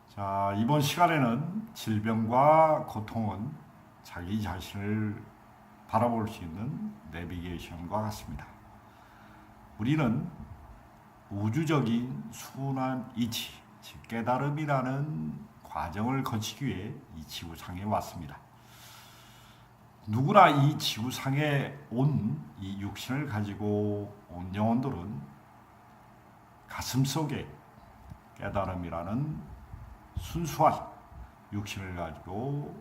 자, 이번 시간에는 질병과 고통은 자기 자신을 바라볼 수 있는 내비게이션과 같습니다. 우리는 우주적인 순환 이치, 즉 깨달음이라는 과정을 거치기 위해 이 지구상에 왔습니다. 누구나 이 지구상에 온 이 육신을 가지고 온 영혼들은 가슴속에 깨달음이라는 순수한 육신을 가지고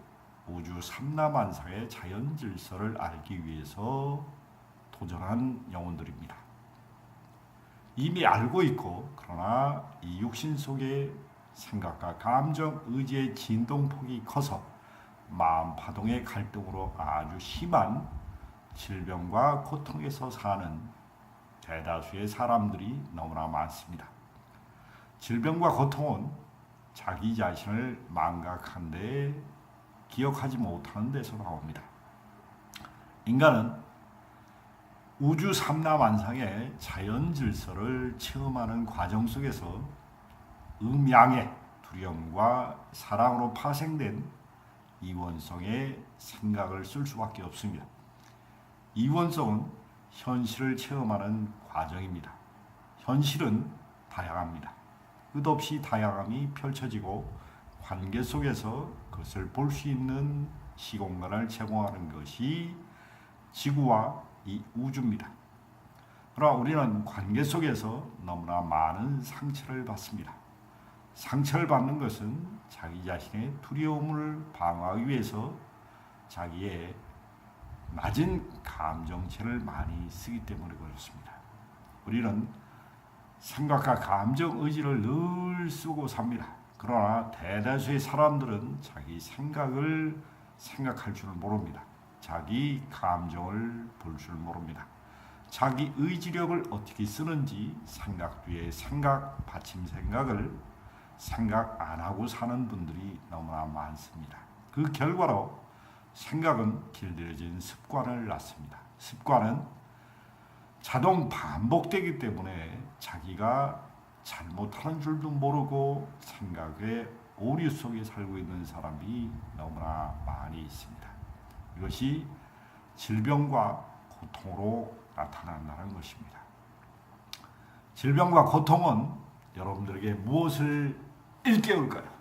우주 삼라만상의 자연 질서를 알기 위해서 도전한 영혼들입니다. 이미 알고 있고, 그러나 이 육신 속에 생각과 감정, 의지의 진동폭이 커서 마음 파동의 갈등으로 아주 심한 질병과 고통에서 사는 대다수의 사람들이 너무나 많습니다. 질병과 고통은 자기 자신을 망각한 데 기억하지 못하는 데서 나옵니다. 인간은 우주 삼라만상의 자연 질서를 체험하는 과정 속에서 음양의 두려움과 사랑으로 파생된 이원성의 생각을 쓸 수밖에 없습니다. 이원성은 현실을 체험하는 과정입니다. 현실은 다양합니다. 끝없이 다양함이 펼쳐지고 관계 속에서 그것을 볼 수 있는 시공간을 제공하는 것이 지구와 이 우주입니다. 그러나 우리는 관계 속에서 너무나 많은 상처를 받습니다. 상처를 받는 것은 자기 자신의 두려움을 방어하기 위해서 자기의 낮은 감정체를 많이 쓰기 때문에 그렇습니다. 우리는 생각과 감정 의지를 늘 쓰고 삽니다. 그러나 대다수의 사람들은 자기 생각을 생각할 줄 모릅니다. 자기 감정을 볼 줄 모릅니다. 자기 의지력을 어떻게 쓰는지 생각 뒤에 생각, 받침 생각을 생각 안 하고 사는 분들이 너무나 많습니다. 그 결과로 생각은 길들여진 습관을 낳습니다. 습관은 자동 반복되기 때문에 자기가 잘못하는 줄도 모르고 생각의 오류 속에 살고 있는 사람이 너무나 많이 있습니다. 이것이 질병과 고통으로 나타난다는 것입니다. 질병과 고통은 여러분들에게 무엇을 일깨울까요?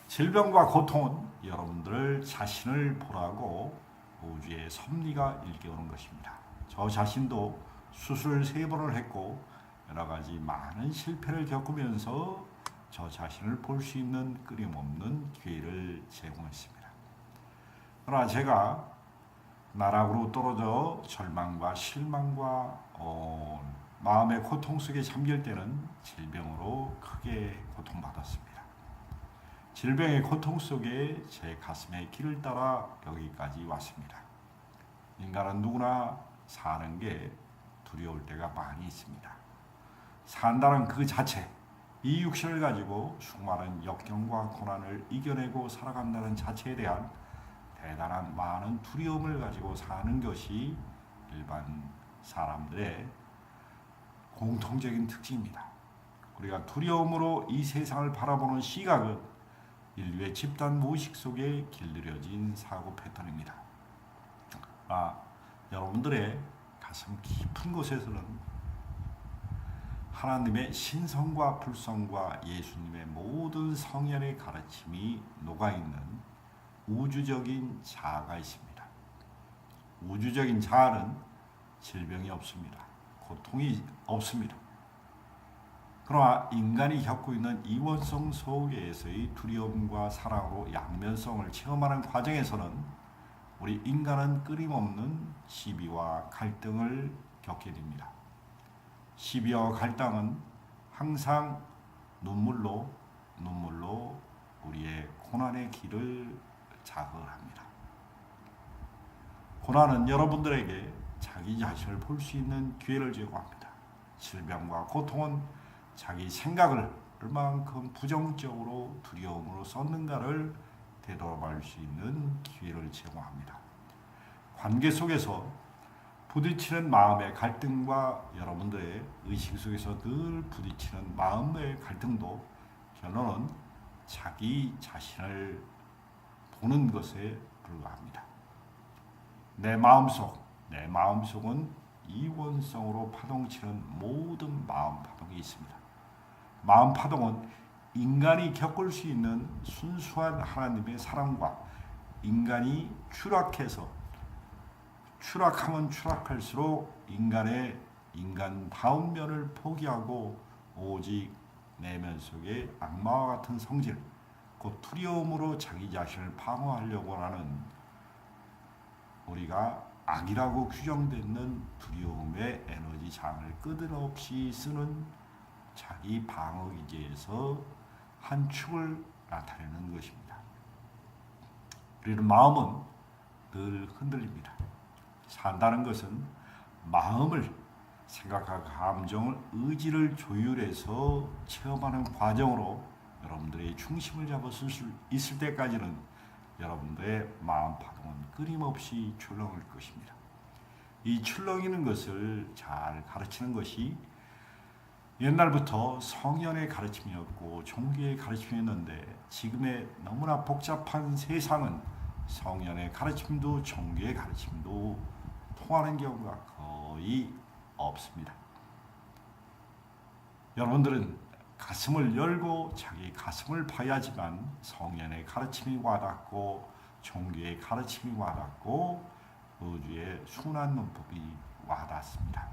질병과 고통은 여러분들 자신을 보라고 우주의 섭리가 일깨우는 것입니다. 저 자신도 수술 3번을 했고 여러 가지 많은 실패를 겪으면서 저 자신을 볼 수 있는 끊임없는 기회를 제공했습니다. 그러나 제가 나락으로 떨어져 절망과 실망과 마음의 고통 속에 잠길 때는 질병으로 크게 고통받았습니다. 질병의 고통 속에 제 가슴의 길을 따라 여기까지 왔습니다. 인간은 누구나 사는 게 두려울 때가 많이 있습니다. 산다는 그 자체, 이 육신을 가지고 수많은 역경과 고난을 이겨내고 살아간다는 자체에 대한 대단한 많은 두려움을 가지고 사는 것이 일반 사람들의 공통적인 특징입니다. 우리가 두려움으로 이 세상을 바라보는 시각은 인류의 집단 무의식 속에 길들여진 사고 패턴입니다. 여러분들의 가슴 깊은 곳에서는 하나님의 신성과 불성과 예수님의 모든 성현의 가르침이 녹아있는 우주적인 자아가 있습니다. 우주적인 자아는 질병이 없습니다. 고통이 없습니다. 그러나 인간이 겪고 있는 이원성 속에서의 두려움과 사랑으로 양면성을 체험하는 과정에서는 우리 인간은 끊임없는 시비와 갈등을 겪게 됩니다. 시비와 갈등은 항상 눈물로 우리의 고난의 길을 자극합니다. 고난은 여러분들에게 자기 자신을 볼 수 있는 기회를 제공합니다. 질병과 고통은 자기 생각을 얼만큼 부정적으로 두려움으로 썼는가를 되돌아볼 수 있는 기회를 제공합니다. 관계 속에서 부딪히는 마음의 갈등과 여러분들의 의식 속에서 늘 부딪히는 마음의 갈등도 결론은 자기 자신을 보는 것에 불과합니다. 내 마음속은 이원성으로 파동치는 모든 마음 파동이 있습니다. 마음 파동은 인간이 겪을 수 있는 순수한 하나님의 사랑과 인간이 추락하면 추락할수록 인간다운 면을 포기하고 오직 내면 속에 악마와 같은 성질, 곧 두려움으로 자기 자신을 방어하려고 하는 우리가 악이라고 규정되는 두려움의 에너지 장을 끝없이 쓰는 자기 방어 기제에서 한 축을 나타내는 것입니다. 우리는 마음은 늘 흔들립니다. 산다는 것은 마음을, 생각과 감정을, 의지를 조율해서 체험하는 과정으로 여러분들의 중심을 잡았을 수 있을 때까지는 여러분들의 마음 파동은 끊임없이 출렁일 것입니다. 이 출렁이는 것을 잘 가르치는 것이 옛날부터 성현의 가르침이었고 종교의 가르침이었는데 지금의 너무나 복잡한 세상은 성현의 가르침도 종교의 가르침도 통하는 경우가 거의 없습니다. 여러분들은 가슴을 열고 자기 가슴을 봐야지만 성현의 가르침이 와닿고 종교의 가르침이 와닿고 우주의 순환 문법이 와닿습니다.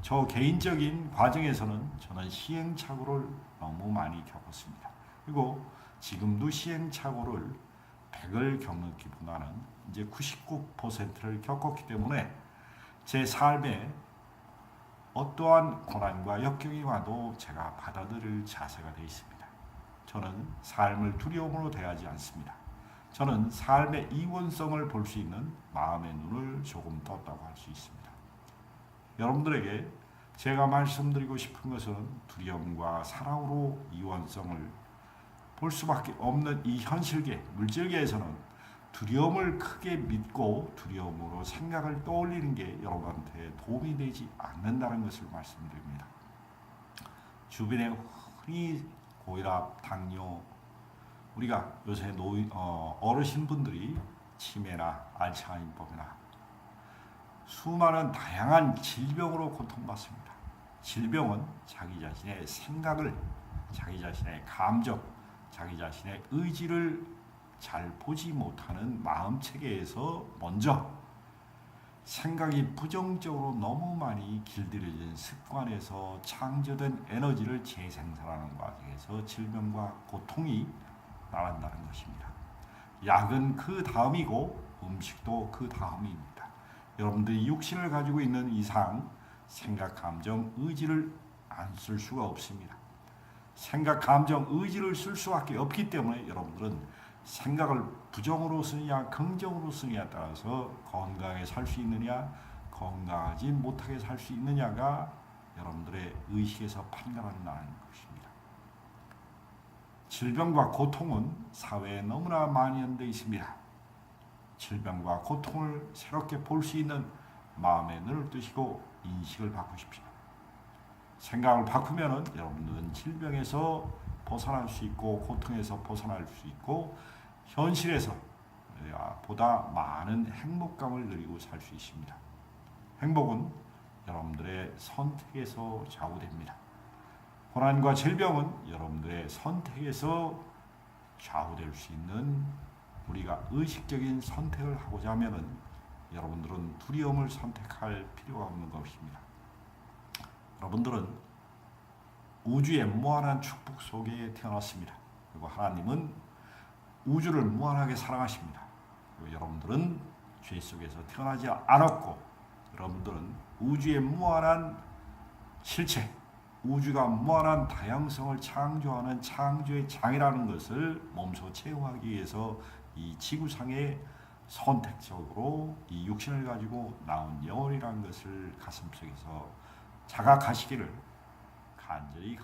저 개인적인 과정에서는 저는 시행착오를 너무 많이 겪었습니다. 그리고 지금도 시행착오를 100을 겪기보다는 이제 99%를 겪었기 때문에 제 삶에 어떠한 고난과 역경이 와도 제가 받아들일 자세가 되어 있습니다. 저는 삶을 두려움으로 대하지 않습니다. 저는 삶의 이원성을 볼 수 있는 마음의 눈을 조금 떴다고 할 수 있습니다. 여러분들에게 제가 말씀드리고 싶은 것은 두려움과 사랑으로 이원성을 볼 수밖에 없는 이 현실계, 물질계에서는 두려움을 크게 믿고 두려움으로 생각을 떠올리는 게 여러분한테 도움이 되지 않는다는 것을 말씀드립니다. 주변에 흔히 고혈압, 당뇨, 우리가 요새 어르신분들이 치매나 알츠하이머병이나 수많은 다양한 질병으로 고통받습니다. 질병은 자기 자신의 생각을, 자기 자신의 감정, 자기 자신의 의지를 잘 보지 못하는 마음체계에서 먼저 생각이 부정적으로 너무 많이 길들여진 습관에서 창조된 에너지를 재생산하는 과정에서 질병과 고통이 나란다는 것입니다. 약은 그 다음이고 음식도 그 다음입니다. 여러분들이 육신을 가지고 있는 이상 생각, 감정, 의지를 안 쓸 수가 없습니다. 생각, 감정, 의지를 쓸 수밖에 없기 때문에 여러분들은 생각을 부정으로 쓰느냐 긍정으로 쓰느냐에 따라서 건강하게 살 수 있느냐 건강하지 못하게 살 수 있느냐가 여러분들의 의식에서 판단한다는 것입니다. 질병과 고통은 사회에 너무나 만연되어 있습니다. 질병과 고통을 새롭게 볼 수 있는 마음의 눈을 뜨시고 인식을 바꾸십시오. 생각을 바꾸면 여러분들은 질병에서 벗어날 수 있고 고통에서 벗어날 수 있고 현실에서 보다 많은 행복감을 누리고 살 수 있습니다. 행복은 여러분들의 선택에서 좌우됩니다. 고난과 질병은 여러분들의 선택에서 좌우될 수 있는 우리가 의식적인 선택을 하고자 하면 여러분들은 두려움을 선택할 필요가 없는 것입니다. 여러분들은 우주의 무한한 축복 속에 태어났습니다. 그리고 하나님은 우주를 무한하게 사랑하십니다. 그리고 여러분들은 죄 속에서 태어나지 않았고 여러분들은 우주의 무한한 실체, 우주가 무한한 다양성을 창조하는 창조의 장이라는 것을 몸소 체험하기 위해서 이 지구상에 선택적으로 이 육신을 가지고 나온 영혼이라는 것을 가슴속에서 자각하시기를 간절히